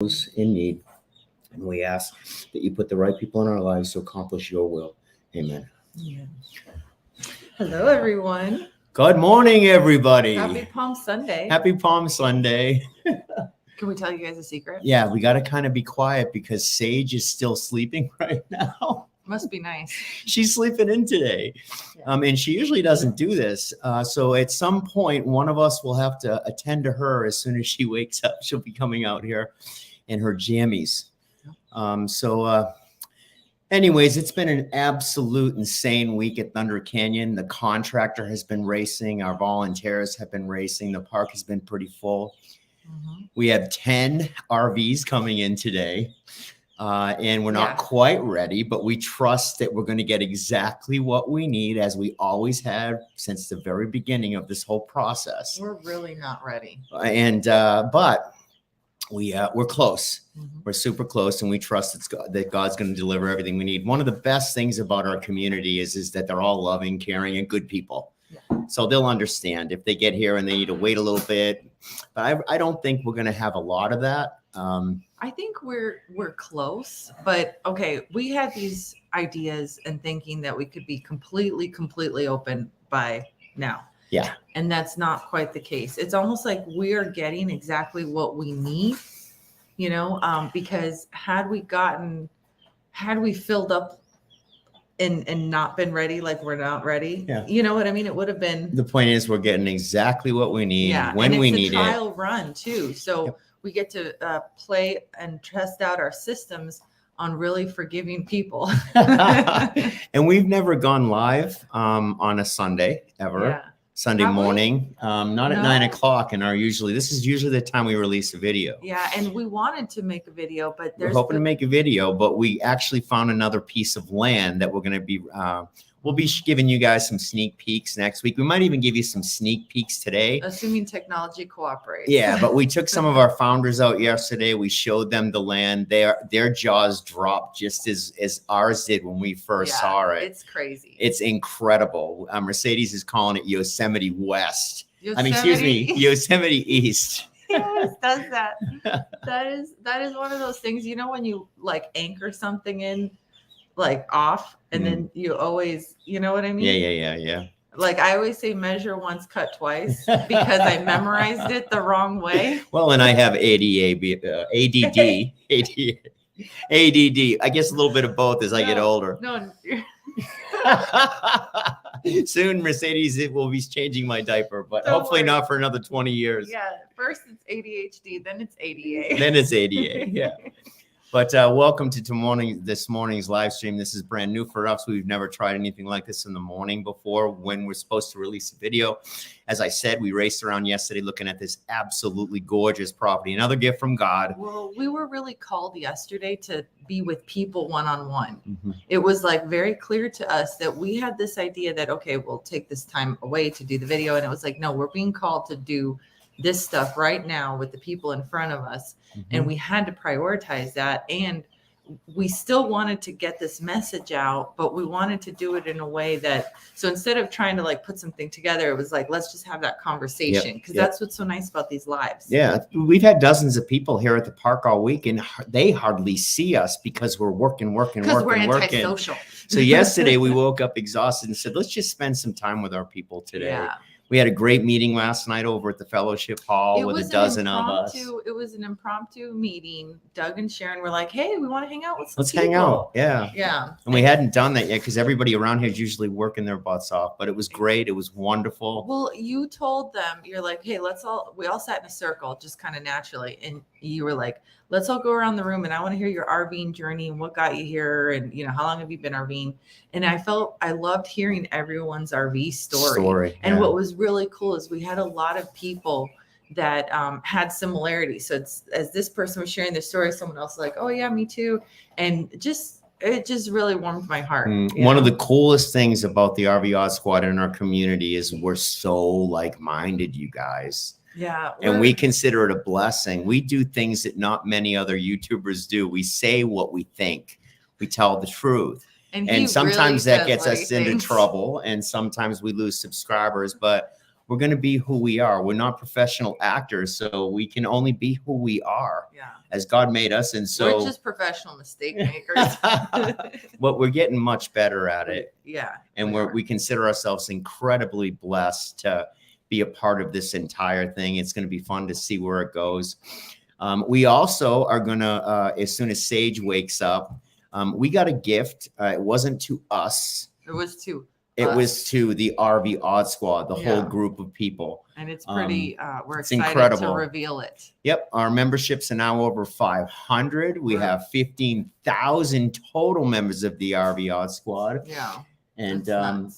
those in need. And we ask that you put the right people in our lives to accomplish your will. Amen. Yeah. Hello, everyone. Good morning, everybody. Happy Palm Sunday. Happy Palm Sunday. Can we tell you guys a secret? Yeah, we got to kind of be quiet because Sage is still sleeping right now. Must be nice. She's sleeping in today. Yeah. And she usually doesn't do this. So at some point, one of us will have to attend to her as soon as she wakes up. She'll be coming out here in her jammies. Anyways, it's been an absolute insane week at Thunder Canyon. The contractor has been racing. Our volunteers have been racing. The park has been pretty full. Mm-hmm. We have 10 RVs coming in today. And we're not quite ready, but we trust that we're going to get exactly what we need, as we always have since the very beginning of this whole process. We're really not ready. But we're close. Mm-hmm. We're super close, and we trust that God's going to deliver everything we need. One of the best things about our community is that they're all loving, caring, and good people. Yeah. So they'll understand if they get here and they need to wait a little bit. But I don't think we're going to have a lot of that. I think we're close, but okay, we had these ideas and thinking that we could be completely open by now. Yeah. And that's not quite the case. It's almost like we're getting exactly what we need, because had we filled up and not been ready, like we're not ready. Yeah. You know what I mean? It would have been. The point is we're getting exactly what we need when we need it. It's a trial run too. So yep. We get to play and test out our systems on really forgiving people. And we've never gone live on a Sunday ever. Yeah. Sunday morning, not at 9 o'clock. And this is usually the time we release a video. Yeah. And we wanted to make a video, but we're hoping to make a video, but we actually found another piece of land that we're going to be, we'll be giving you guys some sneak peeks next week. We might even give you some sneak peeks today. Assuming technology cooperates. Yeah, but we took some of our founders out yesterday. We showed them the land. Their jaws dropped just as ours did when we first saw it. It's crazy. It's incredible. Mercedes is calling it Yosemite West. Yosemite East. Yes, does that. That is one of those things, when you like anchor something in like off and then you always, you know what I mean? Yeah. Like I always say measure once, cut twice because I memorized it the wrong way. Well, and I have ADD. I guess a little bit of both as I get older. No. Soon Mercedes will be changing my diaper, but hopefully not for another 20 years. Yeah. First it's ADHD, then it's ADA. Then it's ADA. Yeah. But welcome to this morning's live stream. This is brand new for us. We've never tried anything like this in the morning before when we're supposed to release a video. As I said, we raced around yesterday looking at this absolutely gorgeous property. Another gift from God. Well, we were really called yesterday to be with people one-on-one. Mm-hmm. It was like very clear to us that we had this idea that, okay, we'll take this time away to do the video. And it was like, no, we're being called to do this stuff right now with the people in front of us. Mm-hmm. And we had to prioritize that. And we still wanted to get this message out, but we wanted to do it in a way that, so instead of trying to like put something together, it was like, let's just have that conversation. Cause that's what's so nice about these lives. Yeah. We've had dozens of people here at the park all week and they hardly see us because we're working. We're antisocial. So yesterday we woke up exhausted and said, let's just spend some time with our people today. Yeah. We had a great meeting last night over at the fellowship hall with a dozen of us. It was an impromptu meeting. Doug and Sharon were like, hey, we want to hang out with some people. Hang out. Yeah. Yeah. And we hadn't done that yet because everybody around here is usually working their butts off, but it was great. It was wonderful. Well, you told them, you're like, hey, we all sat in a circle just kind of naturally. And you were like, let's all go around the room and I want to hear your RVing journey and what got you here. And, how long have you been RVing? And I loved hearing everyone's RV story. And what was really cool is we had a lot of people that had similarities. So as this person was sharing their story, someone else was like, oh yeah, me too. And it just really warmed my heart. One of the coolest things about the RV Odd Squad in our community is we're so like-minded, you guys. Yeah. And we consider it a blessing. We do things that not many other YouTubers do. We say what we think. We tell the truth. And sometimes really that gets us into trouble. And sometimes we lose subscribers. But we're going to be who we are. We're not professional actors, so we can only be who we are as God made us. And so we're just professional mistake makers. But we're getting much better at it. Yeah. And we consider ourselves incredibly blessed to be a part of this entire thing. It's going to be fun to see where it goes. We also are going to, as soon as Sage wakes up, we got a gift. It wasn't to us. It was to was to the RV Odd Squad, the whole group of people. And it's pretty, we're it's excited incredible to reveal it. Yep. Our memberships are now over 500. We have 15,000 total members of the RV Odd Squad. Yeah. And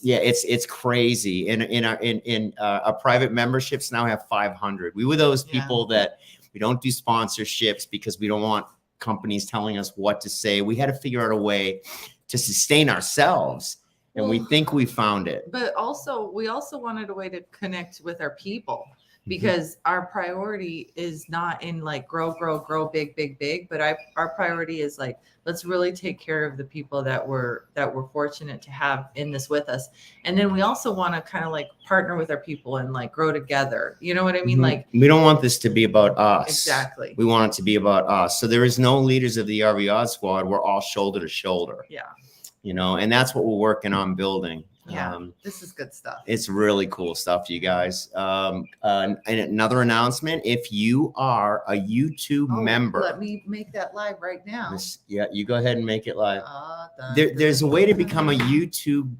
it's crazy. In our private memberships now have 500. We were those people that we don't do sponsorships because we don't want companies telling us what to say. We had to figure out a way to sustain ourselves. And we think we found it. But we also wanted a way to connect with our people, because our priority is not in like grow big, but our priority is like, let's really take care of the people that we're fortunate to have in this with us. And then we also want to kind of like partner with our people and like grow together. You know what I mean? Like, we don't want this to be about us. Exactly. We want it to be about us. So there is no leaders of the RV Odd Squad. We're all shoulder to shoulder. Yeah. You know, and that's what we're working on building. Yeah, this is good stuff. It's really cool stuff, you guys. And another announcement: if you are a YouTube member, let me make that live right now. You go ahead and make it live. There's a way to become a YouTube.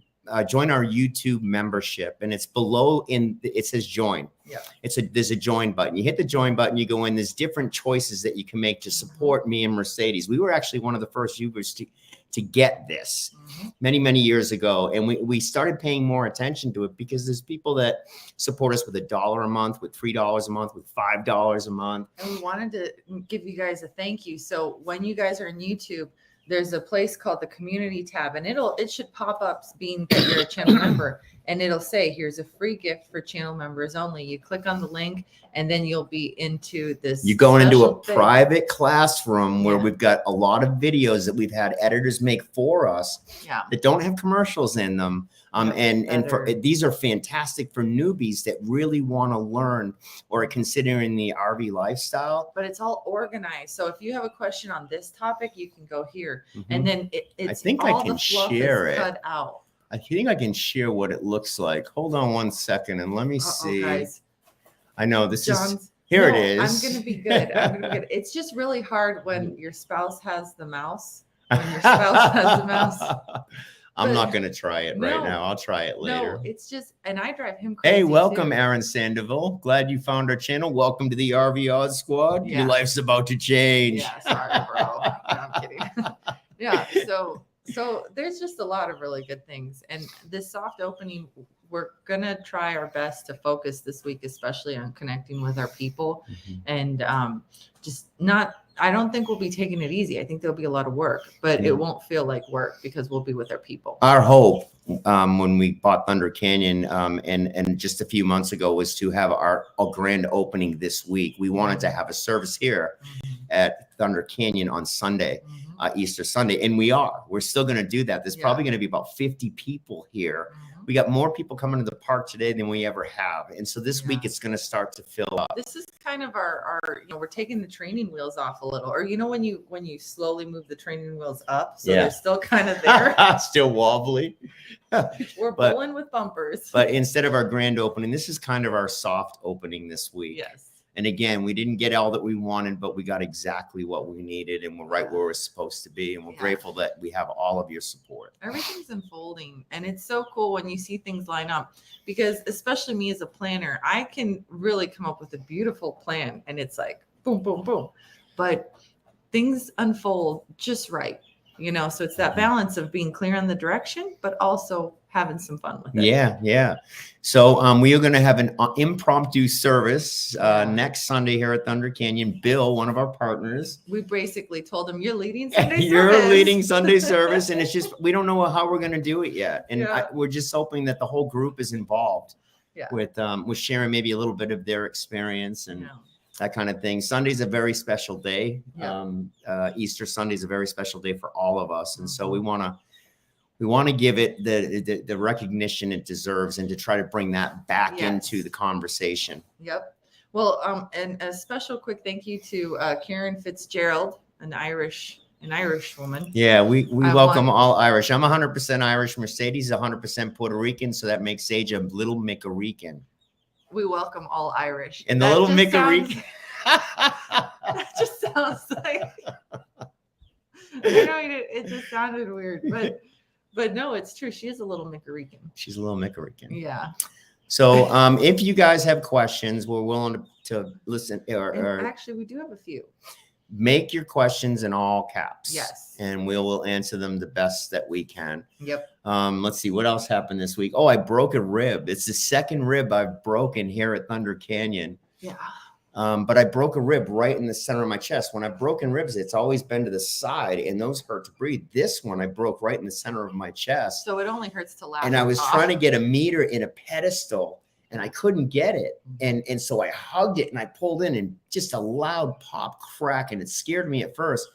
Join our YouTube membership, and it's below. It says join. Yeah. There's a join button. You hit the join button. You go in. There's different choices that you can make to support me and Mercedes. We were actually one of the first YouTubers to get this many years ago, and we started paying more attention to it because there's people that support us with $1 a month, with $3 a month, with $5 a month, and we wanted to give you guys a thank you. So when you guys are in YouTube, there's a place called the community tab, and it should pop up being that you're a channel member, and it'll say, here's a free gift for channel members only. You click on the link, and then you'll be into this. You're going into a private classroom where we've got a lot of videos that we've had editors make for us that don't have commercials in them. These are fantastic for newbies that really want to learn or are considering the RV lifestyle. But it's all organized. So if you have a question on this topic, you can go here. And then I think I can share it. Cut out. I think I can share what it looks like. Hold on one second and let me see. Guys. I know this is here. It is. I'm going to be good. It's just really hard when your spouse has the mouse. When your spouse has the mouse. I'm not going to try it right now. I'll try it later. No, it's just, and I drive him crazy. Hey, welcome, Aaron Sandoval. Glad you found our channel. Welcome to the RV Odd Squad. Your life's about to change. Yeah, sorry, bro. No, I'm kidding. So there's just a lot of really good things. And this soft opening, we're going to try our best to focus this week, especially on connecting with our people and I don't think we'll be taking it easy. I think there'll be a lot of work, but it won't feel like work because we'll be with our people. Our hope when we bought Thunder Canyon and just a few months ago was to have our grand opening this week. We wanted to have a service here at Thunder Canyon on Sunday, Easter Sunday, and we're still going to do that. There's probably going to be about 50 people here. We got more people coming to the park today than we ever have. And so this week it's going to start to fill up. This is kind of our we're taking the training wheels off a little, or when you slowly move the training wheels up, so they're still kind of there. Still wobbly. We're bowling with bumpers. But instead of our grand opening, this is kind of our soft opening this week. Yes. And again, we didn't get all that we wanted, but we got exactly what we needed, and we're right where we're supposed to be. And we're grateful that we have all of your support. Everything's unfolding, and it's so cool when you see things line up, because especially me as a planner, I can really come up with a beautiful plan, and it's like boom, boom, boom. But things unfold just right, so it's that balance of being clear on the direction, but also having some fun with it. Yeah. So we are going to have an impromptu service next Sunday here at Thunder Canyon. Bill, one of our partners. We basically told him, you're leading Sunday service. You're leading Sunday service, and it's just, we don't know how we're going to do it yet. And we're just hoping that the whole group is involved with sharing maybe a little bit of their experience and that kind of thing. Sunday's a very special day. Easter Sunday is a very special day for all of us. And so we want we want to give it the recognition it deserves, and to try to bring that back into the conversation. Yep. Well, and a special quick thank you to Karen Fitzgerald, an Irish woman. Yeah, we welcome all Irish. I'm 100% Irish. Mercedes is 100% Puerto Rican, so that makes Sage a little Mick-a-Rican. We welcome all Irish. And the little Mick-a-Rican. That just sounds like, I know it just sounded weird, but no, it's true. She is a little Mick-a-Rican. She's a little Mick-a-Rican. Yeah. So if you guys have questions, we're willing to listen. Or actually, we do have a few. Make your questions in all caps. Yes. And we will answer them the best that we can. Yep. Let's see what else happened this week. Oh, I broke a rib. It's the second rib I've broken here at Thunder Canyon. Yeah. But I broke a rib right in the center of my chest. When I've broken ribs, it's always been to the side, and those hurt to breathe. This one I broke right in the center of my chest. So it only hurts to laugh. And I was trying to get a meter in a pedestal, and I couldn't get it. And so I hugged it, and I pulled in, and just a loud pop crack, and it scared me at first.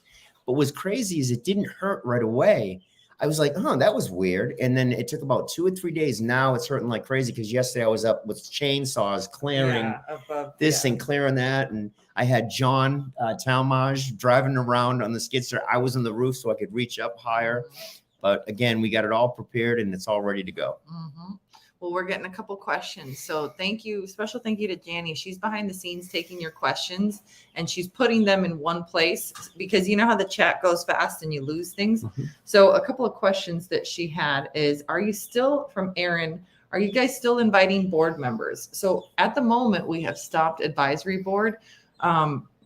But what's crazy is it didn't hurt right away. I was like, oh, that was weird. And then it took about 2 or 3 days. Now it's hurting like crazy, because yesterday I was up with chainsaws clearing and clearing that. And I had John Talmage driving around on the skid steer. I was on the roof so I could reach up higher. But again, we got it all prepared, and it's all ready to go. Well, we're getting a couple questions. So special thank you to Janny. She's behind the scenes taking your questions, and she's putting them in one place, because you know how the chat goes fast and you lose things. So a couple of questions that she had is, from Aaron, are you guys still inviting board members? So at the moment we have stopped advisory board.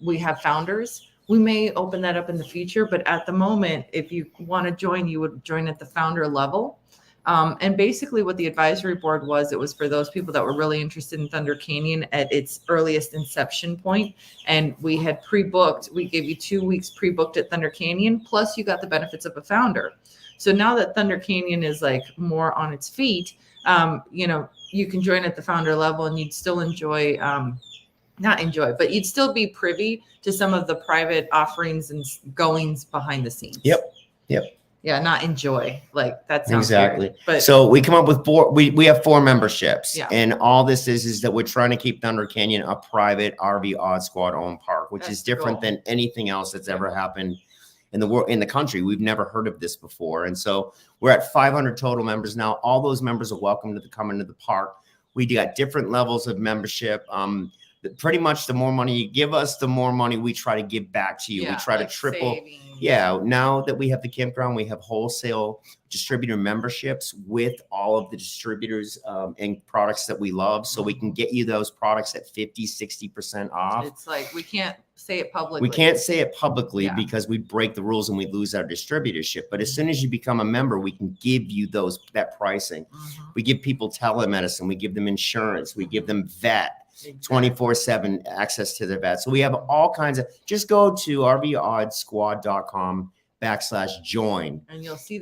We have founders. We may open that up in the future, but at the moment, if you want to join, you would join at the founder level. And basically what the advisory board was, it was for those people that were really interested in Thunder Canyon at its earliest inception point. And we had pre-booked, we gave you 2 weeks pre-booked at Thunder Canyon, plus you got the benefits of a founder. So now that Thunder Canyon is like more on its feet, you can join at the founder level, and you'd still but you'd still be privy to some of the private offerings and goings behind the scenes. Yep. Yeah, not enjoy. Like that sounds exactly. Weird, but so we come up with 4. We have 4 memberships, yeah. And all this is that we're trying to keep Thunder Canyon a private RV Odd Squad owned park, which is different than anything else that's ever happened in the world, in the country. We've never heard of this before, and so we're at 500 total members now. All those members are welcome to come into the park. We got different levels of membership. Pretty much the more money you give us, the more money we try to give back to you. We try to triple. Saving. Yeah. Now that we have the campground, we have wholesale distributor memberships with all of the distributors and products that we love. So we can get you those products at 50-60% off. It's like, we can't say it publicly. We can't say it publicly because we break the rules and we lose our distributorship. But as soon as you become a member, we can give you that pricing. We give people telemedicine. We give them insurance. We give them vet. 24/7 access to their vet. So we have all kinds of, just go to rvoddsquad.com/join. And you'll see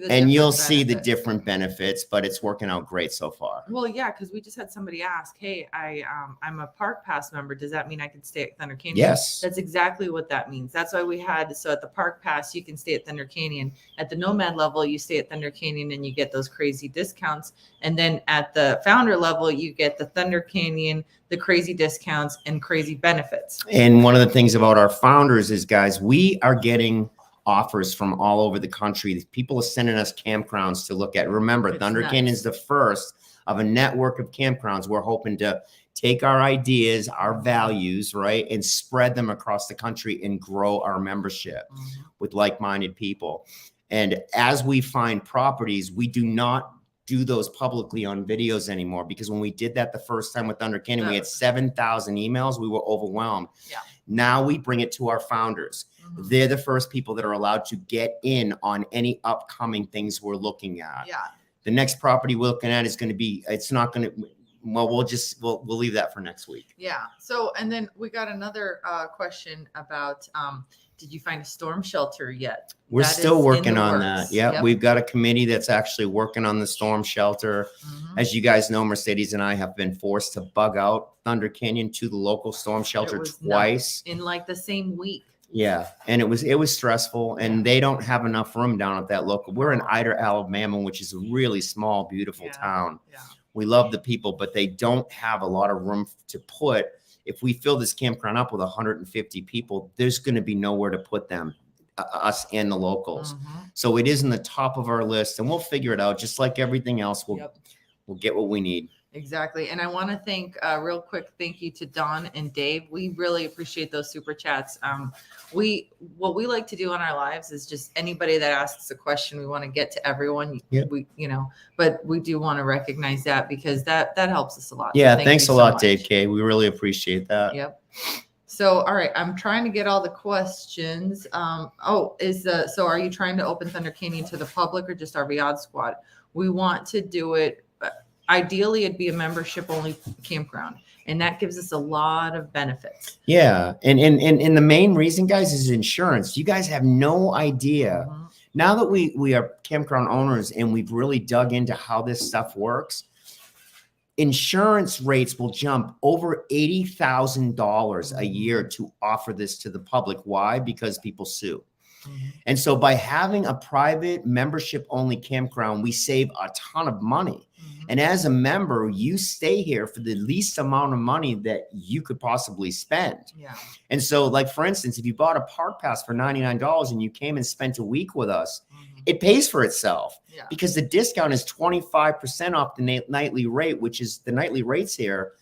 the different benefits, but it's working out great so far. Well, yeah, because we just had somebody ask, hey, I'm a Park Pass member. Does that mean I can stay at Thunder Canyon? Yes. That's exactly what that means. That's why so at the Park Pass, you can stay at Thunder Canyon. At the Nomad level, you stay at Thunder Canyon and you get those crazy discounts. And then at the founder level, you get the Thunder Canyon, the crazy discounts, and crazy benefits. And one of the things about our founders is, guys, we are getting offers from all over the country. People are sending us campgrounds to look at. Remember, Thunder Canyon is the first of a network of campgrounds. We're hoping to take our ideas, our values, right, and spread them across the country and grow our membership with like-minded people. And as we find properties, we do not do those publicly on videos anymore, because when we did that the first time with Thunder Canyon, we had 7,000 emails. We were overwhelmed. Yeah. Now we bring it to our founders. They're the first people that are allowed to get in on any upcoming things we're looking at. Yeah. The next property we're looking at is going to be, it's not going to, well, we'll leave that for next week. Yeah. So, and then we got another question about, did you find a storm shelter yet? We're still working on that. Yep. We've got a committee that's actually working on the storm shelter. As you guys know, Mercedes and I have been forced to bug out Thunder Canyon to the local storm shelter twice. In like the same week. Yeah, and it was stressful, and they don't have enough room down at that local. We're in Ida, Alabama, which is a really small, beautiful town. Yeah. We love the people, but they don't have a lot of room to put. If we fill this campground up with 150 people, there's going to be nowhere to put them, us and the locals. So it is in the top of our list, and we'll figure it out. Just like everything else, we'll get what we need. Exactly. And I want to thank real quick. Thank you to Don and Dave. We really appreciate those super chats. What we like to do in our lives is just anybody that asks a question, we want to get to everyone. We, but we do want to recognize that because that helps us a lot. Yeah. So thanks a lot, Dave K. We really appreciate that. Yep. So, all right, I'm trying to get all the questions. So are you trying to open Thunder Canyon to the public or just RV Odd Squad? We want to do it. Ideally, it'd be a membership only campground, and that gives us a lot of benefits. Yeah. And the main reason, guys, is insurance. You guys have no idea. Now that we are campground owners and we've really dug into how this stuff works, insurance rates will jump over $80,000 a year to offer this to the public. Why? Because people sue. And so by having a private membership only campground, we save a ton of money. And as a member, you stay here for the least amount of money that you could possibly spend. Yeah. And so, like, for instance, if you bought a park pass for $99 and you came and spent a week with us, it pays for itself because the discount is 25% off the nightly rate, which is the nightly rates here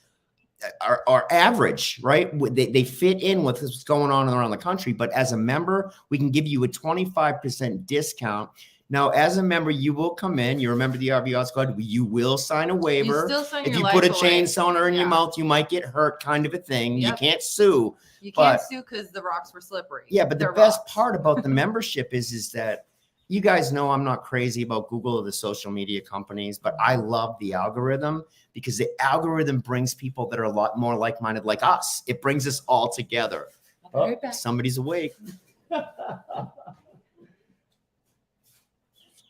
are average, right? They fit in with what's going on around the country. But as a member, we can give you a 25% discount. Now, as a member, you will come in. You remember the RV Odd Squad. You will sign a waiver. If you put a chainsaw in your mouth, you might get hurt, kind of a thing. You can't sue. You can't sue because the rocks were slippery. Yeah, but the best part about the membership is that you guys know I'm not crazy about Google or the social media companies, but I love the algorithm because the algorithm brings people that are a lot more like-minded like us. It brings us all together. Oh, somebody's awake.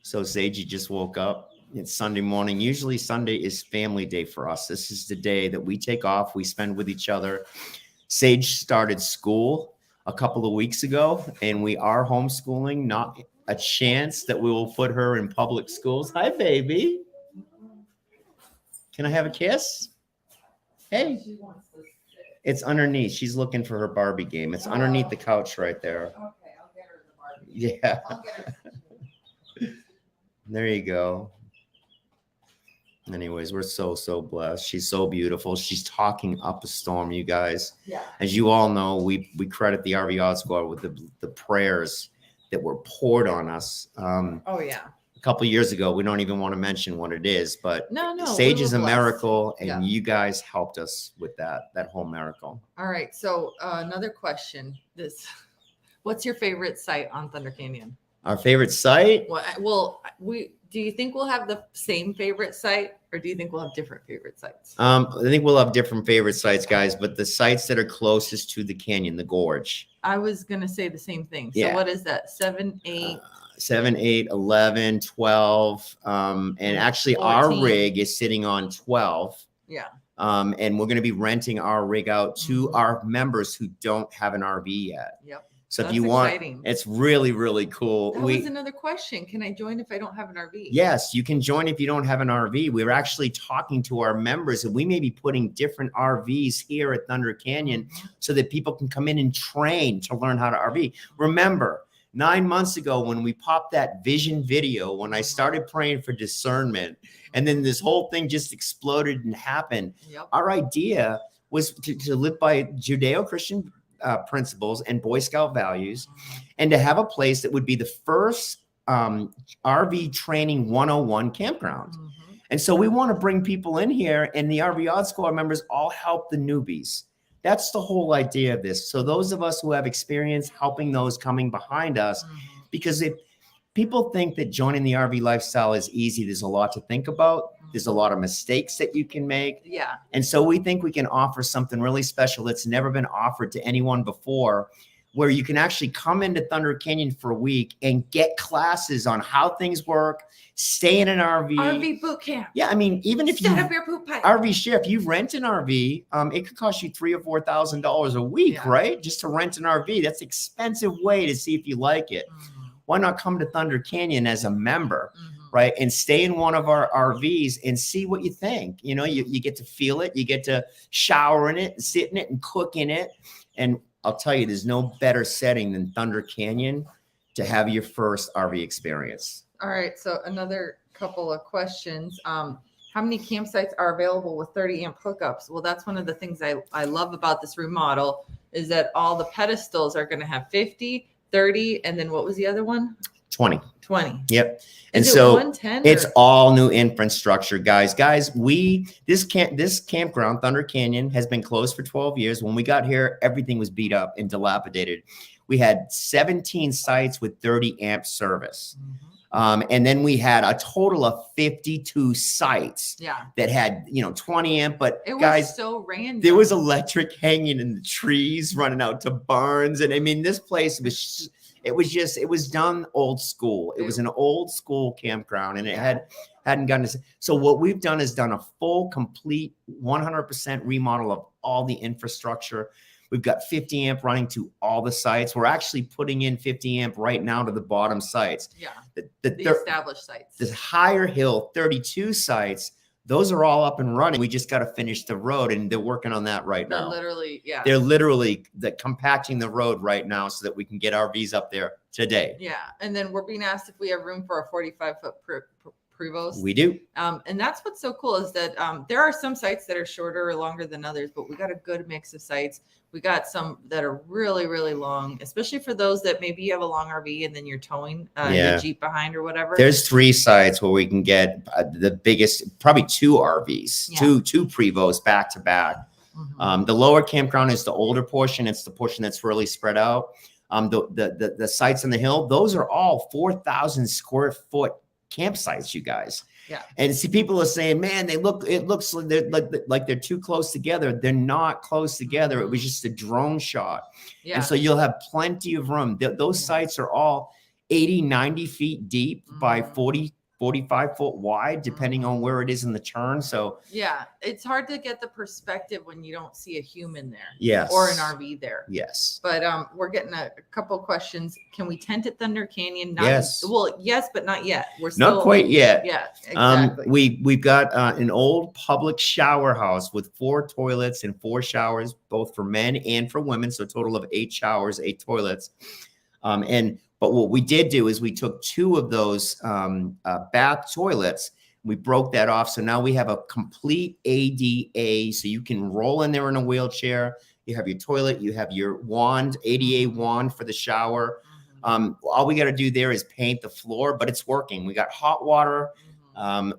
So Seiji just woke up. It's Sunday morning. Usually Sunday is family day for us. This is the day that we take off. We spend with each other. Sage started school a couple of weeks ago, and we are homeschooling. Not a chance that we will put her in public schools. Hi, baby. Can I have a kiss? Hey. It's underneath. She's looking for her Barbie game. It's underneath the couch right there. Okay, I'll get her the Barbie. Yeah. I'll get her. There you go. Anyways, we're so blessed. She's so beautiful. She's talking up a storm, you guys. Yeah. As you all know, we credit the RV Odd Squad with the prayers that were poured on us. A couple of years ago, we don't even want to mention what it is, but Sage is a miracle, and you guys helped us with that whole miracle. All right. So another question: what's your favorite site on Thunder Canyon? Our favorite site? Well, do you think we'll have the same favorite site, or do you think we'll have different favorite sites? I think we'll have different favorite sites, guys, but the sites that are closest to the canyon, the gorge. I was going to say the same thing. So what is that? 7, 8? 7, 8, 11, 12. And actually 14. Our rig is sitting on 12. Yeah. And we're going to be renting our rig out to our members who don't have an RV yet. Yep. So if you want, it's really, really cool. That was another question. Can I join if I don't have an RV? Yes, you can join if you don't have an RV. We're actually talking to our members, and we may be putting different RVs here at Thunder Canyon so that people can come in and train to learn how to RV. Remember, 9 months ago when we popped that vision video, when I started praying for discernment, and then this whole thing just exploded and happened. Yep. Our idea was to live by Judeo-Christian principles and Boy Scout values, and to have a place that would be the first RV training 101 campground. And so we want to bring people in here, and the RV Odd Squad members all help the newbies. That's the whole idea of this. So those of us who have experience helping those coming behind us, because if people think that joining the RV lifestyle is easy, there's a lot to think about. There's a lot of mistakes that you can make. Yeah. And so we think we can offer something really special that's never been offered to anyone before. where you can actually come into Thunder Canyon for a week and get classes on how things work, stay in an RV. RV boot camp. Yeah, I mean, even if set up your poop pipe. RV share, if you rent an RV, it could cost you $3,000 or $4,000 a week, right? Just to rent an RV. That's an expensive way to see if you like it. Why not come to Thunder Canyon as a member, right? And stay in one of our RVs and see what you think. You know, you get to feel it. You get to shower in it, sit in it, and cook in it. And I'll tell you, there's no better setting than Thunder Canyon to have your first RV experience. All right. So another couple of questions. How many campsites are available with 30 amp hookups? Well, that's one of the things I love about this remodel is that all the pedestals are going to have 50, 30, and then what was the other one? 20. Yep. And Is so 110 it's all new infrastructure, guys. This campground, Thunder Canyon, has been closed for 12 years. When we got here, everything was beat up and dilapidated. We had 17 sites with 30 amp service. And then we had a total of 52 sites that had, 20 amp, but it was guys, so random. There was electric hanging in the trees, running out to barns. And I mean, this place was, it was done old school. It was an old school campground, and it hadn't gotten to. So what we've done is done a full, complete 100% remodel of all the infrastructure. We've got 50 amp running to all the sites. We're actually putting in 50 amp right now to the bottom sites. Yeah. The established sites. The higher hill 32 sites, those are all up and running. We just got to finish the road, and they're working on that right now. They're literally compacting the road right now so that we can get RVs up there today. Yeah. And then we're being asked if we have room for a 45-foot Prevost. We do. And that's what's so cool is that there are some sites that are shorter or longer than others, but we got a good mix of sites. We got some that are really, really long, especially for those that maybe you have a long RV and then you're towing your Jeep behind or whatever. There's 3 sites where we can get the biggest, probably 2 RVs, two Prevosts back to back. The lower campground is the older portion. It's the portion that's really spread out. The sites on the hill, those are all 4,000 square foot campsites, you guys. Yeah. And see, people are saying, man, it looks like they're too close together. They're not close together. It was just a drone shot. Yeah. And so you'll have plenty of room. Those sites are all 80, 90 feet deep by 40, 45 foot wide, depending on where it is in the turn. So yeah, it's hard to get the perspective when you don't see a human there. Yes. Or an RV there. Yes. But we're getting a couple questions. Can we tent at Thunder Canyon? Yes. Well, yes, but not yet. We're still not quite yet. Yeah, exactly. We've got an old public shower house with 4 toilets and 4 showers, both for men and for women. So a total of 8 showers, 8 toilets. But what we did do is we took 2 of those bath toilets. We broke that off. So now we have a complete ADA. So you can roll in there in a wheelchair. You have your toilet. You have your wand, ADA wand for the shower. All we got to do there is paint the floor, but it's working. We got hot water.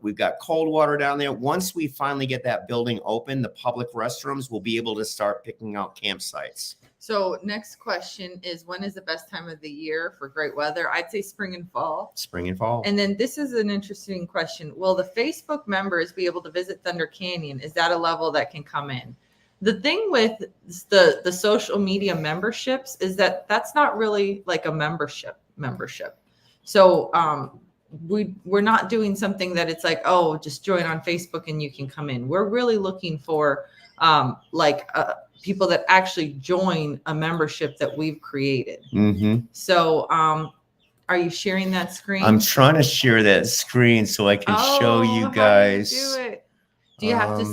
We've got cold water down there. Once we finally get that building open, the public restrooms, will be able to start picking out campsites. So next question is, when is the best time of the year for great weather? I'd say spring and fall. Spring and fall. And then this is an interesting question. Will the Facebook members be able to visit Thunder Canyon? Is that a level that can come in? The thing with the social media memberships is that that's not really like a membership. So we're not doing something that it's like, oh, just join on Facebook and you can come in. We're really looking for people that actually join a membership that we've created. So are you sharing that screen? I'm trying to share that screen so I can show you guys. How do you do it? Do you have to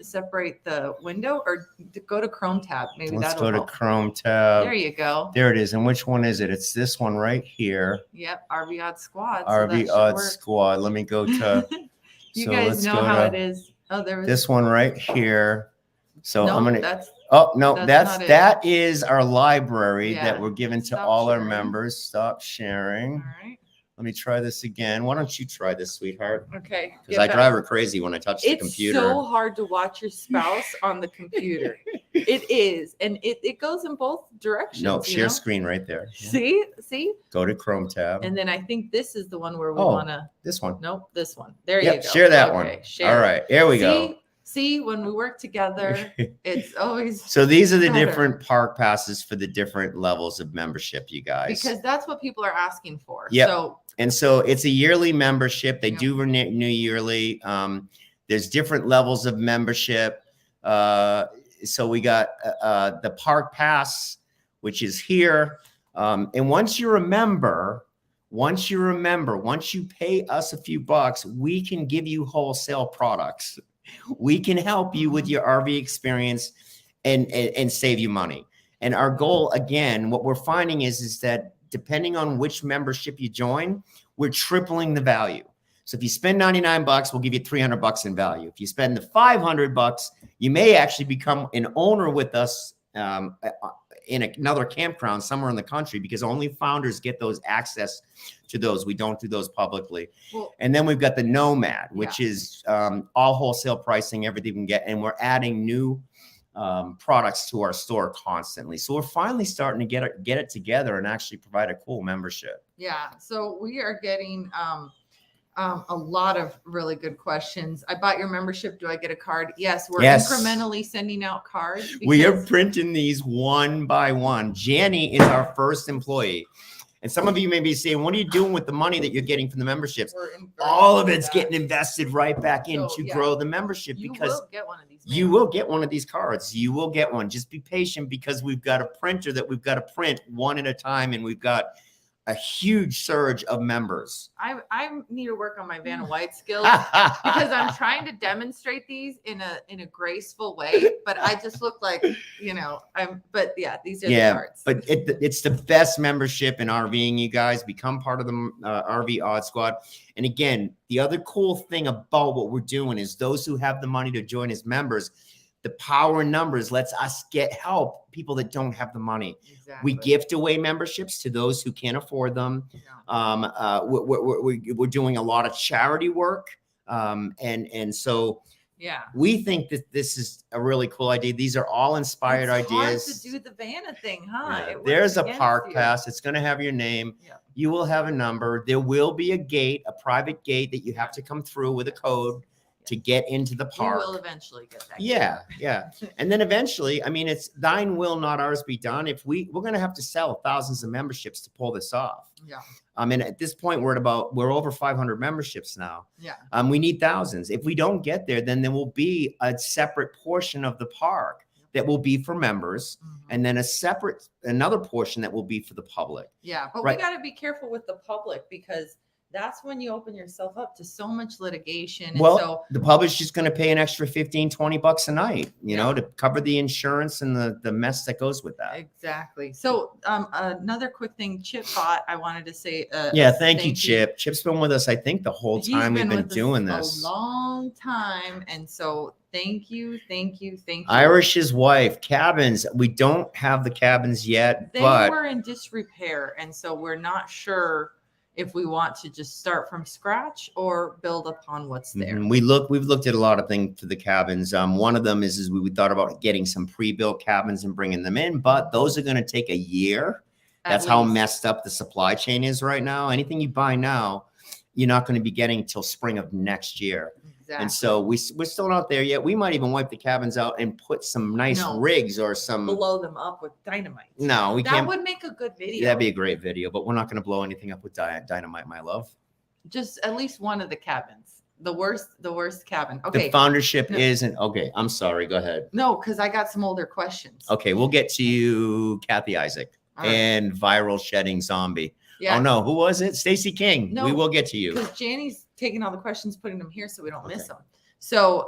separate the window, or go to Chrome tab? Maybe let's go to Chrome tab. There you go. There it is. And which one is it? It's this one right here. Yep. RV Odd Squad. RV Odd Squad. Let me go to. You guys know how it is. Oh, there was this one right here. So no, I'm gonna. That is our library that we're giving to all our members. Stop sharing. All right. Let me try this again. Why don't you try this, sweetheart? Okay. Because I drive her crazy when I touch the computer. It's so hard to watch your spouse on the computer. It is. And it goes in both directions. No, share screen right there. Yeah. See? Go to Chrome tab. And then I think this is the one where we want to. This one. Nope, this one. There you go. Share that one. Share. All right. Here we go. See, when we work together, it's always so these are the better. different park passes for the different levels of membership, you guys. Because that's what people are asking for. Yep. So and so it's a yearly membership. They Yep. do renew yearly. There's different levels of membership. So we got the park pass, which is here. And once you pay us a few bucks, we can give you wholesale products. We can help you with your RV experience and save you money. And our goal, again, what we're finding is that depending on which membership you join, we're tripling the value. So if you spend 99 bucks, we'll give you 300 bucks in value. If you spend the 500 bucks, you may actually become an owner with us in another campground somewhere in the country, because only founders get those access to those. We don't do those publicly. Well, and then we've got the Nomad, which is all wholesale pricing, everything we can get. And we're adding new products to our store constantly. So we're finally starting to get it together and actually provide a cool membership. Yeah. So we are getting a lot of really good questions. I bought your membership. Do I get a card? Yes. We're incrementally sending out cards. We are printing these one by one. Janny is our first employee. And some of you may be saying, what are you doing with the money that you're getting from the memberships? All of it's getting invested right back in to grow the membership, because you will get one of these cards. You will get one. Just be patient, because we've got a printer that we've got to print one at a time, and we've got a huge surge of members. I need to work on my Vanna White skills, because I'm trying to demonstrate these in a graceful way, but I just look like, but yeah, these are the cards. But it's the best membership in RVing, you guys. Become part of the RV Odd Squad. And again, the other cool thing about what we're doing is those who have the money to join as members, the power in numbers lets us get help people that don't have the money. Exactly. We gift away memberships to those who can't afford them. Yeah. We're doing a lot of charity work. And so we think that this is a really cool idea. These are all inspired ideas. Hard to do the Vanna thing, huh? Yeah. There's a park pass. It's going to have your name. Yeah. You will have a number. There will be a gate, a private gate that you have to come through with a code to get into the park. You will eventually get that. Yeah. And then eventually, I mean, it's thine will, not ours be done. If we're going to have to sell thousands of memberships to pull this off. Yeah. I mean, at this point, we're over 500 memberships now. Yeah. We need thousands. If we don't get there, then there will be a separate portion of the park that will be for members, and then another portion that will be for the public. Yeah. But we got to be careful with the public, because that's when you open yourself up to so much litigation. And well, the public's just going to pay an extra 15, 20 bucks a night, you know, to cover the insurance and the mess that goes with that. Exactly. So another quick thing, Chip bought, I wanted to say. Thank you, Chip. Chip's been with us, I think, the whole time we've been doing this. A long time. And so thank you. Irish's wife, cabins. We don't have the cabins yet. They were in disrepair. And so we're not sure if we want to just start from scratch or build upon what's there. We've looked at a lot of things for the cabins. One of them is we thought about getting some pre-built cabins and bringing them in, but those are going to take a year. That's how messed up the supply chain is right now. Anything you buy now, you're not going to be getting till spring of next year. Exactly. And so we're still not there yet. We might even wipe the cabins out and put some nice rigs or some blow them up with dynamite. No, we can't. That would make a good video. That'd be a great video, but we're not going to blow anything up with dynamite, my love. Just at least one of the cabins. The worst cabin. Okay. The foundership isn't okay. I'm sorry. Go ahead. No, because I got some older questions. Okay, we'll get to you, Kathy Isaac, and viral shedding zombie. Yeah. Oh no, who was it? Stacy King. No, we will get to you. Because Janny's taking all the questions, putting them here so we don't miss them. So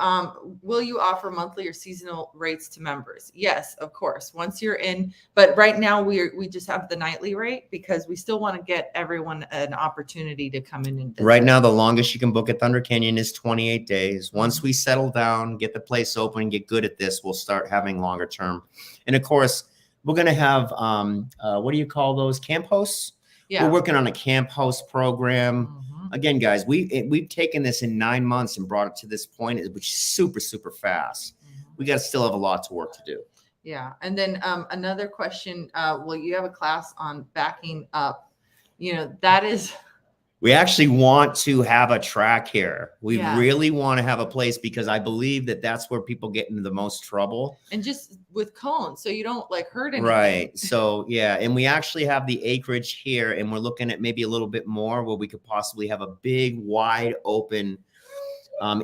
will you offer monthly or seasonal rates to members? Yes, of course. Once you're in, but right now we just have the nightly rate, because we still want to get everyone an opportunity to come in and visit. Right now, the longest you can book at Thunder Canyon is 28 days. Once we settle down, get the place open, get good at this, we'll start having longer term. And of course, we're going to have, what do you call those? Camp hosts? Yeah. We're working on a camp host program. Again, guys, we've taken this in 9 months and brought it to this point, which is super, super fast. We got to still have a lot to work to do. Yeah. And then another question, will you have a class on backing up? You know, that is We actually want to have a track here. We Yeah. really want to have a place because I believe that that's where people get into the most trouble. And just with cones, so you don't like hurt anything. Right. So yeah, and we actually have the acreage here, and we're looking at maybe a little bit more where we could possibly have a big, wide open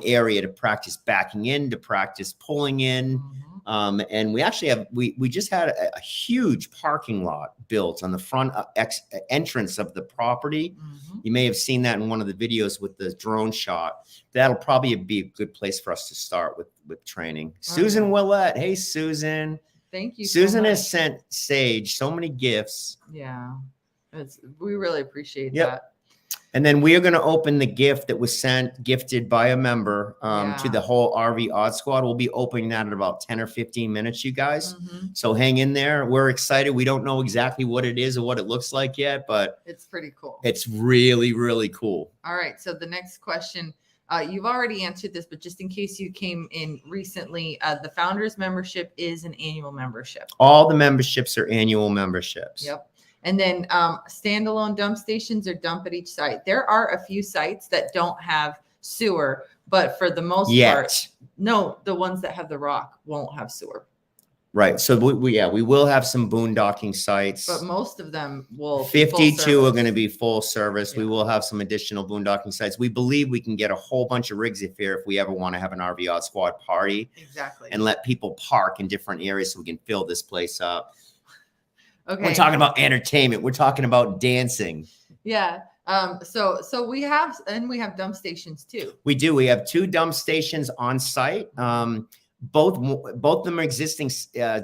area to practice backing in, to practice pulling in. And we actually have, we just had a huge parking lot built on the front entrance of the property. You may have seen that in one of the videos with the drone shot. That'll probably be a good place for us to start with training. Susan Willett. Hey, Susan. Thank you. Susan has sent Sage so many gifts. Yeah. We really appreciate that. And then we are going to open the gift that was gifted by a member to the whole RV Odd Squad. We'll be opening that in about 10 or 15 minutes, you guys. So hang in there. We're excited. We don't know exactly what it is or what it looks like yet, but it's pretty cool. It's really, really cool. All right. So the next question, you've already answered this, but just in case you came in recently, the Founders membership is an annual membership. All the memberships are annual memberships. Yep. And then standalone dump stations or dump at each site. There are a few sites that don't have sewer, but for the most part, no, the ones that have the rock won't have sewer. Right. So we will have some boondocking sites, but most of them will. 52 are going to be full service. Yeah. We will have some additional boondocking sites. We believe we can get a whole bunch of rigs here if we ever want to have an RV Odd Squad party. Exactly. And let people park in different areas so we can fill this place up. Okay. We're talking about entertainment. We're talking about dancing. Yeah. So we have dump stations too. We do. We have 2 dump stations on site. Both of them are existing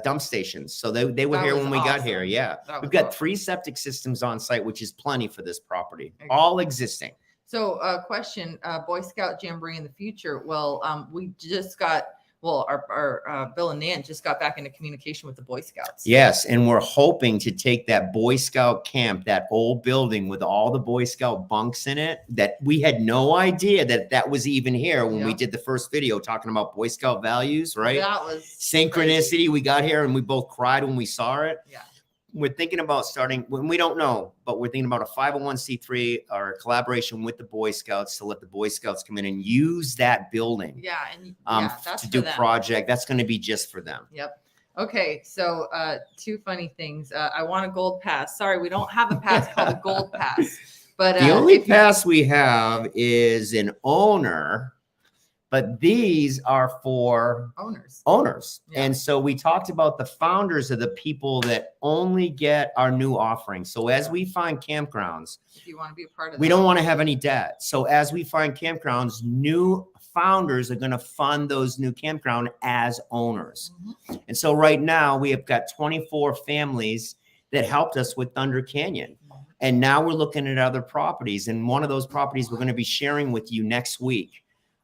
dump stations. So they were here when we got here. Yeah. We've got 3 septic systems on site, which is plenty for this property. Okay. All existing. So question, Boy Scout Jamboree in the future. Well, we just got, our Bill and Nan just got back into communication with the Boy Scouts. Yes, and we're hoping to take that Boy Scout camp, that old building with all the Boy Scout bunks in it, that we had no idea that was even here when we did the first video talking about Boy Scout values, right? That was synchronicity. Crazy. We got here and we both cried when we saw it. Yeah. We're thinking about starting, when we don't know, but we're thinking about a 501c3 or a collaboration with the Boy Scouts to let the Boy Scouts come in and use that building. Yeah. And that's to do project. That's going to be just for them. Yep. Okay. So 2 funny things. I want a gold pass. Sorry, we don't have a pass called a gold pass. But the only pass we have is an owner. But these are for owners. Yeah. And so we talked about the founders are the people that only get our new offerings. So as we find campgrounds, if you want to be a part of we don't want to have any debt. So as we find campgrounds, new founders are going to fund those new campground as owners. And so right now we have got 24 families that helped us with Thunder Canyon. And now we're looking at other properties. And one of those properties we're going to be sharing with you next week.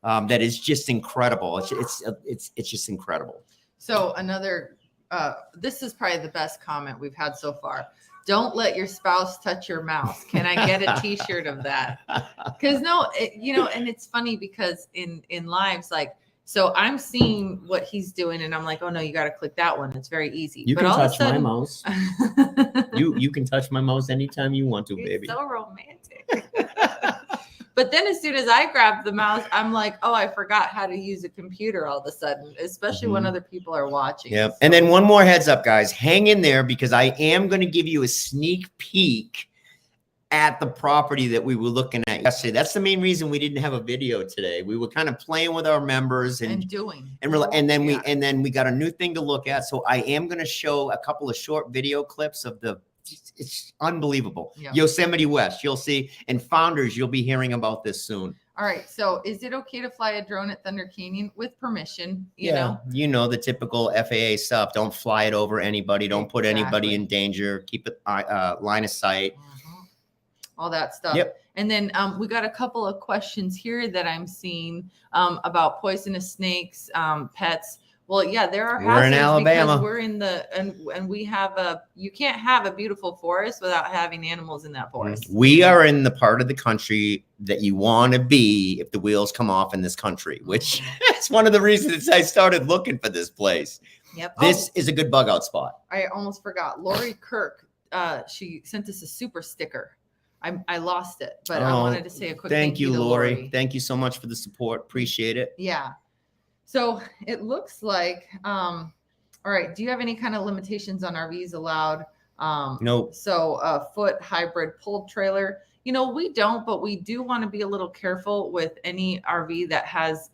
That is just incredible. It's just incredible. So another, this is probably the best comment we've had so far. Don't let your spouse touch your mouse. Can I get a t-shirt of that? Because and it's funny because in lives, like, so I'm seeing what he's doing and I'm like, oh no, you got to click that one. It's very easy. You can touch my mouse. you can touch my mouse anytime you want to, baby. It's so romantic. But then as soon as I grab the mouse, I'm like, oh, I forgot how to use a computer all of a sudden, especially when other people are watching. Yep. So. And then one more heads up, guys, hang in there because I am going to give you a sneak peek at the property that we were looking at yesterday. That's the main reason we didn't have a video today. We were kind of playing with our members and then we got a new thing to look at. So I am going to show a couple of short video clips of it's unbelievable. Yeah. Yosemite West, you'll see, and Founders, you'll be hearing about this soon. All right. So is it okay to fly a drone at Thunder Canyon with permission? You know? The typical FAA stuff. Don't fly it over anybody. Don't put anybody in danger. Keep it line of sight. All that stuff. Yep. And then we got a couple of questions here that I'm seeing about poisonous snakes, pets. Well, yeah, there are hazards. We're in Alabama. Because we're in and we have you can't have a beautiful forest without having animals in that forest. We are in the part of the country that you want to be if the wheels come off in this country, which is one of the reasons I started looking for this place. Yep. This is a good bug out spot. I almost forgot. Lori Kirk, she sent us a super sticker. I lost it, but I wanted to say a quick thank you, to Lori. Thank you so much for the support. Appreciate it. Yeah. So it looks like, all right. Do you have any kind of limitations on RVs allowed? Nope. So a foot hybrid pulled trailer, you know, we don't, but we do want to be a little careful with any RV that has,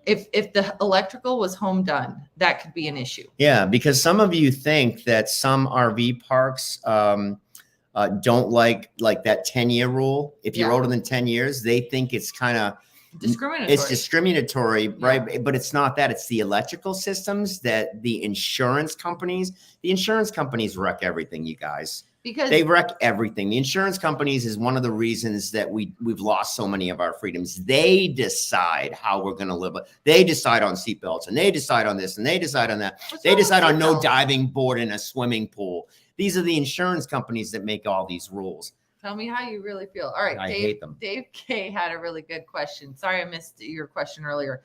if the electrical was home done, that could be an issue. Yeah, because some of you think that some RV parks don't like that 10-year rule. If you're older than 10 years, they think it's kind of discriminatory. It's discriminatory, right? But it's not that. It's the electrical systems that the insurance companies wreck everything, you guys. Because they wreck everything. The insurance companies is one of the reasons that we've lost so many of our freedoms. They decide how we're going to live. They decide on seatbelts, and they decide on this, and they decide on that. They decide on no diving board in a swimming pool. These are the insurance companies that make all these rules. Tell me how you really feel. All right, I hate them. Dave K had a really good question. Sorry, I missed your question earlier.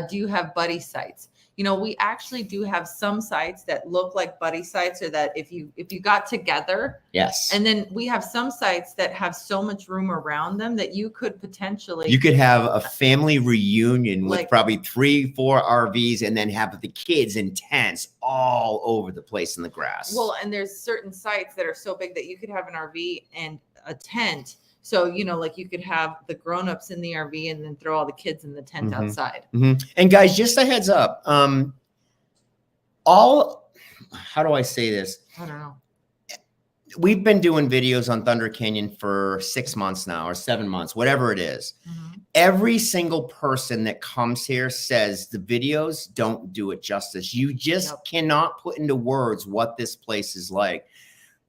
Do you have buddy sites? You know, we actually do have some sites that look like buddy sites, or that if you got together. Yes. And then we have some sites that have so much room around them that you could potentially. You could have a family reunion with probably 3-4 RVs, and then have the kids in tents all over the place in the grass. Well, and there's certain sites that are so big that you could have an RV and a tent. So, you know, like you could have the grownups in the RV and then throw all the kids in the tent outside. And guys, just a heads up. How do I say this? I don't know. We've been doing videos on Thunder Canyon for 6 months now, or 7 months, whatever it is. Every single person that comes here says the videos don't do it justice. You just cannot put into words what this place is like.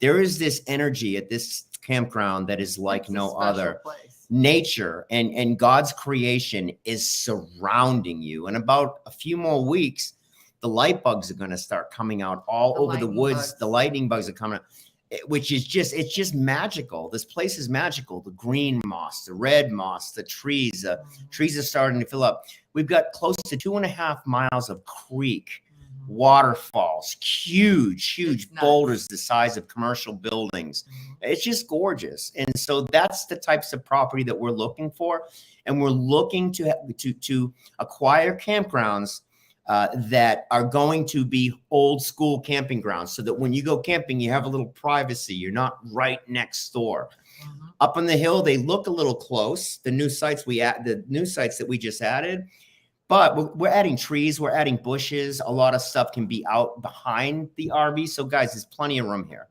There is this energy at this campground that is like no other. Place. Nature and God's creation is surrounding you. In about a few more weeks, the light bugs are going to start coming out all over the woods. The lightning bugs are coming out, which is it's just magical. This place is magical. The green moss, the red moss, the trees are starting to fill up. We've got close to 2.5 miles of creek, waterfalls, huge boulders the size of commercial buildings. It's just gorgeous. And so that's the types of property that we're looking for. And we're looking to acquire campgrounds that are going to be old school camping grounds, so that when you go camping, you have a little privacy. You're not right next door. Up on the hill, they look a little close. The new sites that we just added. But we're adding trees, we're adding bushes. A lot of stuff can be out behind the RV. So guys, there's plenty of room here.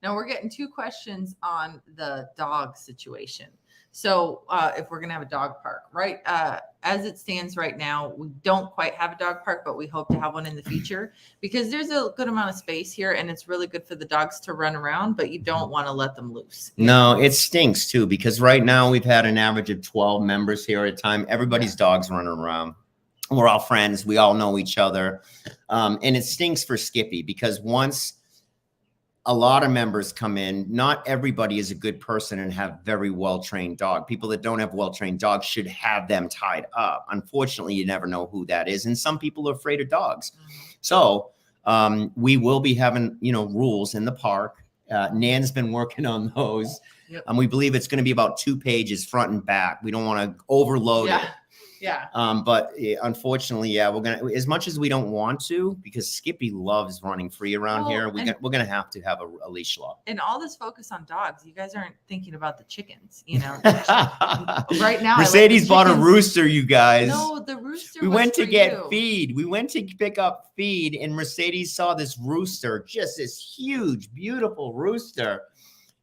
Now we're getting 2 questions on the dog situation. So if we're going to have a dog park, right? As it stands right now, we don't quite have a dog park, but we hope to have one in the future, because there's a good amount of space here and it's really good for the dogs to run around, but you don't want to let them loose. No, it stinks too, because right now we've had an average of 12 members here at a time. Everybody's dogs running around. We're all friends. We all know each other. And it stinks for Skippy, because once a lot of members come in, not everybody is a good person and have very well-trained dog. People that don't have well-trained dogs should have them tied up. Unfortunately, you never know who that is. And some people are afraid of dogs. So we will be having, rules in the park. Nan's been working on those. And we believe it's going to be about 2 pages front and back. We don't want to overload it. Yeah. But unfortunately, we're gonna, as much as we don't want to, because Skippy loves running free around here. We're gonna have to have a leash law. And all this focus on dogs, you guys aren't thinking about the chickens, Right now, Mercedes bought a rooster, you guys. No, the rooster. We went to get feed. We went to pick up feed, and Mercedes saw this rooster, just this huge, beautiful rooster.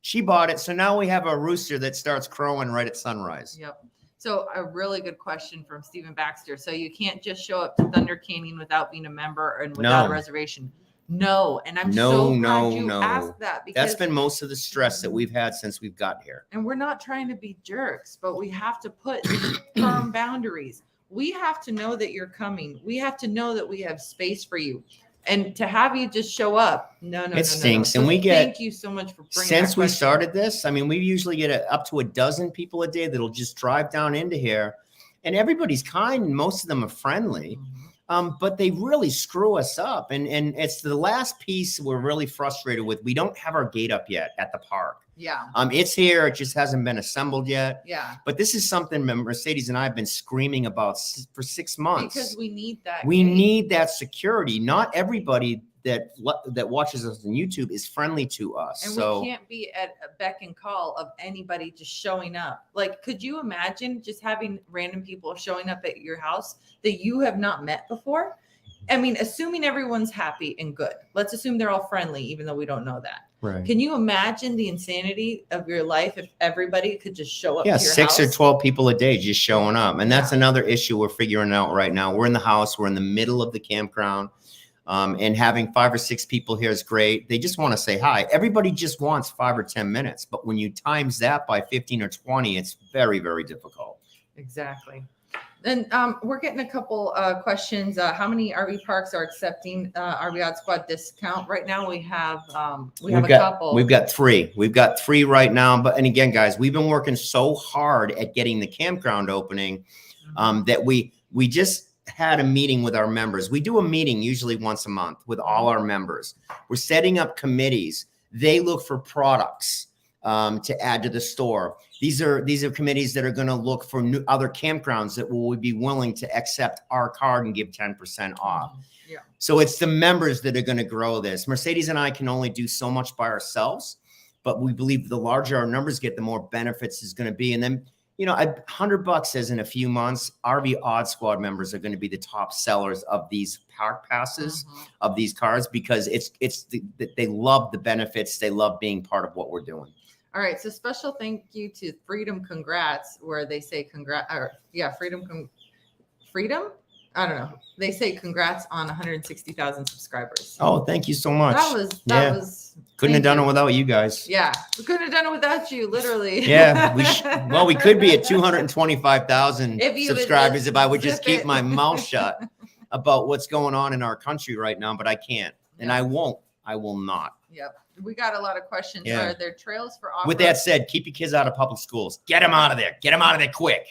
She bought it, so now we have a rooster that starts crowing right at sunrise. Yep. So a really good question from Stephen Baxter. So you can't just show up to Thunder Canyon without being a member and without a reservation. No. And I'm so glad you asked that, because that's been most of the stress that we've had since we've got here. And we're not trying to be jerks, but we have to put firm boundaries. We have to know that you're coming. We have to know that we have space for you. And to have you just show up, no. It stinks. So and we get, thank you so much for bringing since we started this, I mean, we usually get up to a dozen people a day that'll just drive down into here, and everybody's kind and most of them are friendly. But they really screw us up. And it's the last piece we're really frustrated with. We don't have our gate up yet at the park. Yeah. It's here. It just hasn't been assembled yet. Yeah. But this is something Mercedes and I have been screaming about for 6 months. Because we need that. We need that security. Not everybody that watches us on YouTube is friendly to us. And so we can't be at a beck and call of anybody just showing up. Like, could you imagine just having random people showing up at your house that you have not met before? I mean, assuming everyone's happy and good. Let's assume they're all friendly, even though we don't know that. Right. Can you imagine the insanity of your life if everybody could just show up to your 6 house? or 12 people a day just showing up. And that's another issue we're figuring out right now. We're in the house. We're in the middle of the campground. And having 5 or 6 people here is great. They just want to say hi. Everybody just wants 5 or 10 minutes. But when you times that by 15 or 20, it's very, very difficult. Exactly. And we're getting a couple questions. How many RV parks are accepting RV Odd Squad discount right now? We have a couple. We've got 3. We've got 3 right now. And again, guys, we've been working so hard at getting the campground opening that we just had a meeting with our members. We do a meeting usually once a month with all our members. We're setting up committees. They look for products to add to the store. These are committees that are going to look for other campgrounds that will be willing to accept our card and give 10% off. Yeah. So it's the members that are going to grow this. Mercedes and I can only do so much by ourselves, but we believe the larger our numbers get, the more benefits is going to be. And then, $100 says in a few months, RV Odd Squad members are going to be the top sellers of these park passes of these cars because they love the benefits. They love being part of what we're doing. All right. So special thank you to Freedom Congrats, where they say Freedom. I don't know. They say congrats on 160,000 subscribers. Oh, thank you so much. That was couldn't have done it without you guys. Yeah, we couldn't have done it without you, literally. Yeah, we could be at 225,000 subscribers if I would just keep my mouth shut about what's going on in our country right now, but I can't, and I won't. I will not. Yep. We got a lot of questions. Yeah. Are there trails for off-road? With that said, keep your kids out of public schools. Get them out of there. Get them out of there quick.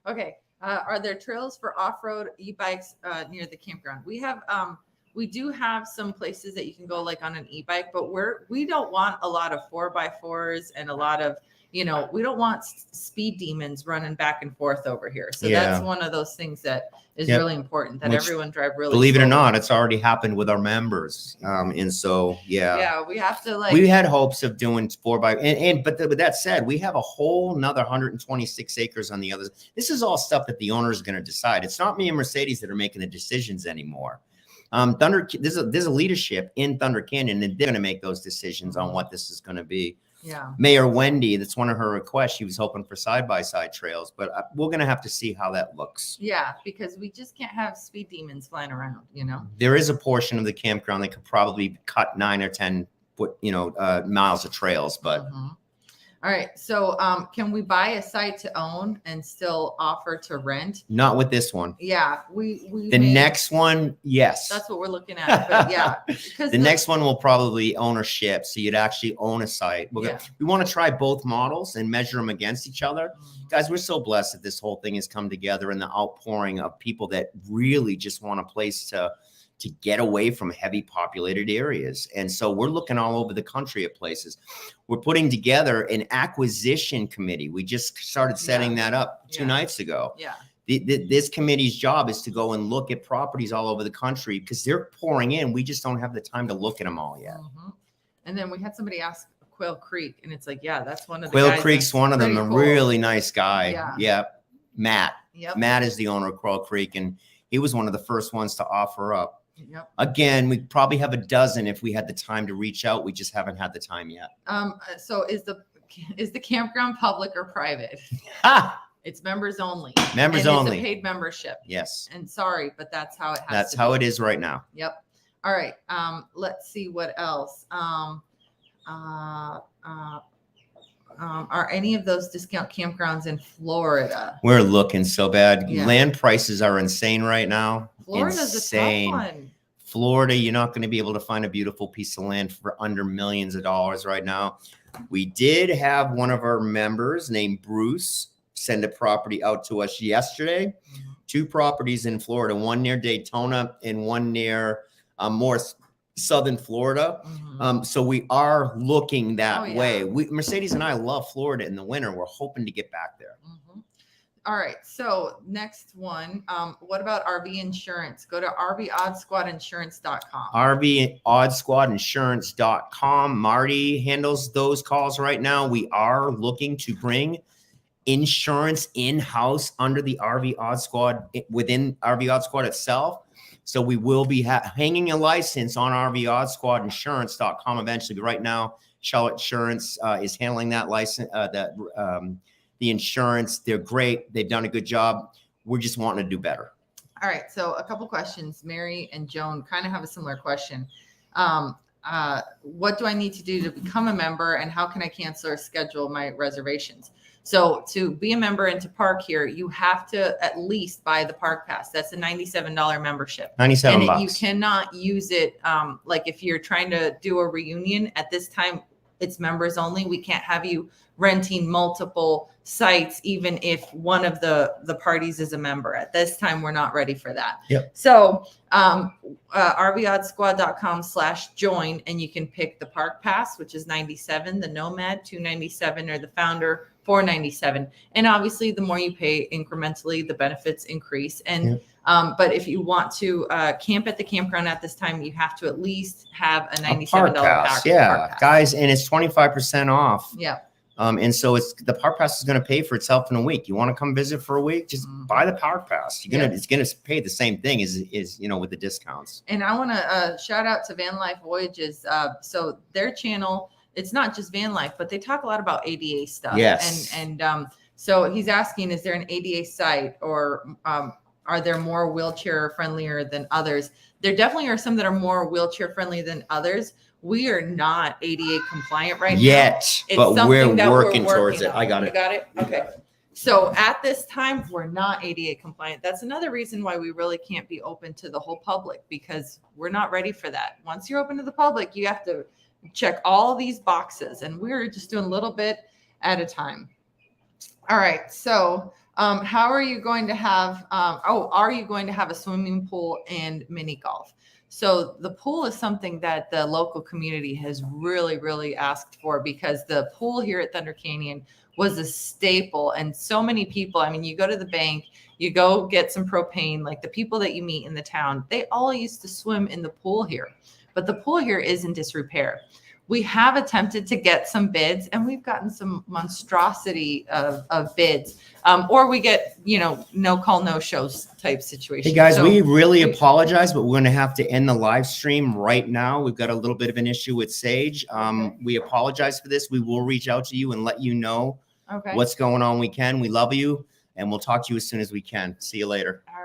Okay. Are there trails for off-road e-bikes near the campground? We do have some places that you can go like on an e-bike, but we don't want a lot of 4x4s and a lot of, we don't want speed demons running back and forth over here. So that's one of those things that is really important, that everyone drive really believe slowly. it or not, it's already happened with our members. And so, yeah, we have to we had hopes of doing 4x, but with that said, we have a whole another 126 acres on the other. This is all stuff that the owner is going to decide. It's not me and Mercedes that are making the decisions anymore. There's a leadership in Thunder Canyon, and they're going to make those decisions on what this is going to be. Yeah. Mayor Wendy, that's one of her requests. She was hoping for side-by-side trails, but we're going to have to see how that looks. Yeah, because we just can't have speed demons flying around, There is a portion of the campground that could probably cut 9 or 10 foot, miles of trails, but. All right. So can we buy a site to own and still offer to rent? Not with this one. Yeah. Next one, yes. That's what we're looking at. But yeah. The next one will probably ownership. So you'd actually own a site. We want to try both models and measure them against each other. Guys, we're so blessed that this whole thing has come together and the outpouring of people that really just want a place to get away from heavy populated areas. And so we're looking all over the country at places. We're putting together an acquisition committee. We just started setting that up 2 nights ago. Yeah. This committee's job is to go and look at properties all over the country because they're pouring in. We just don't have the time to look at them all yet. And then we had somebody ask Quail Creek, and it's like, that's one of the Quail guys. Creek's one of them, a really nice guy. Yeah. Matt. Yep. Matt is the owner of Quail Creek, and he was one of the first ones to offer up. Yep. Again, we probably have a dozen if we had the time to reach out. We just haven't had the time yet. So is the campground public or private? It's members only. Members only. It's a paid membership. Yes. And sorry, but that's how it has That's to how be. it is right now. Yep. All right. Let's see what else. Are any of those discount campgrounds in Florida? We're looking so bad. Yeah. Land prices are insane right now. Florida's insane. a tough one. Florida, you're not going to be able to find a beautiful piece of land for under millions of dollars right now. We did have one of our members named Bruce send a property out to us yesterday. 2 properties in Florida, one near Daytona and one near more Southern Florida. So we are looking that way. Mercedes and I love Florida in the winter. We're hoping to get back there. All right. So next one, what about RV insurance? Go to RVOddSquadInsurance.com. RVOddSquadInsurance.com. Marty handles those calls right now. We are looking to bring insurance in-house under the RV Odd Squad, within RV Odd Squad itself. So we will be hanging a license on RVOddSquadInsurance.com eventually. But right now, Charlotte Insurance is handling that license, the insurance. They're great. They've done a good job. We're just wanting to do better. All right. So a couple questions. Mary and Joan kind of have a similar question. What do I need to do to become a member, and how can I cancel or schedule my reservations? So to be a member and to park here, you have to at least buy the park pass. That's a $97 membership. $97 bucks. You cannot use it. Like if you're trying to do a reunion at this time, it's members only. We can't have you renting multiple sites, even if one of the parties is a member. At this time, we're not ready for that. Yep. So RVOddSquad.com/join, and you can pick the park pass, which is $97, the Nomad $297, or the Founder $497. And obviously, the more you pay incrementally, the benefits increase. And but if you want to camp at the campground at this time, you have to at least have a $97 park pass. park pass. Guys, and it's 25% off. Yeah. And so the park pass is going to pay for itself in a week. You want to come visit for a week, just buy the park pass. It's going to pay the same thing as with the discounts. And I want to shout out to Van Life Voyages. So their channel, it's not just van life, but they talk a lot about ADA stuff. Yes. And so he's asking, is there an ADA site, or are there more wheelchair friendlier than others? There definitely are some that are more wheelchair friendly than others. We are not ADA compliant right yet, now. But we're working towards it. I got it. You got it? Okay. So at this time, we're not ADA compliant. That's another reason why we really can't be open to the whole public, because we're not ready for that. Once you're open to the public, you have to check all these boxes, and we're just doing a little bit at a time. All right. So how are you going to have, are you going to have a swimming pool and mini golf? So the pool is something that the local community has really, really asked for, because the pool here at Thunder Canyon was a staple. And so many people, I mean, you go to the bank, you go get some propane, like the people that you meet in the town, they all used to swim in the pool here. But the pool here is in disrepair. We have attempted to get some bids, and we've gotten some monstrosity of bids, or we get, no call, no shows type situation. Hey guys, we really apologize, but we're going to have to end the live stream right now. We've got a little bit of an issue with Sage. We apologize for this. We will reach out to you and let you know what's going on. We love you, and we'll talk to you as soon as we can. See you later. All right.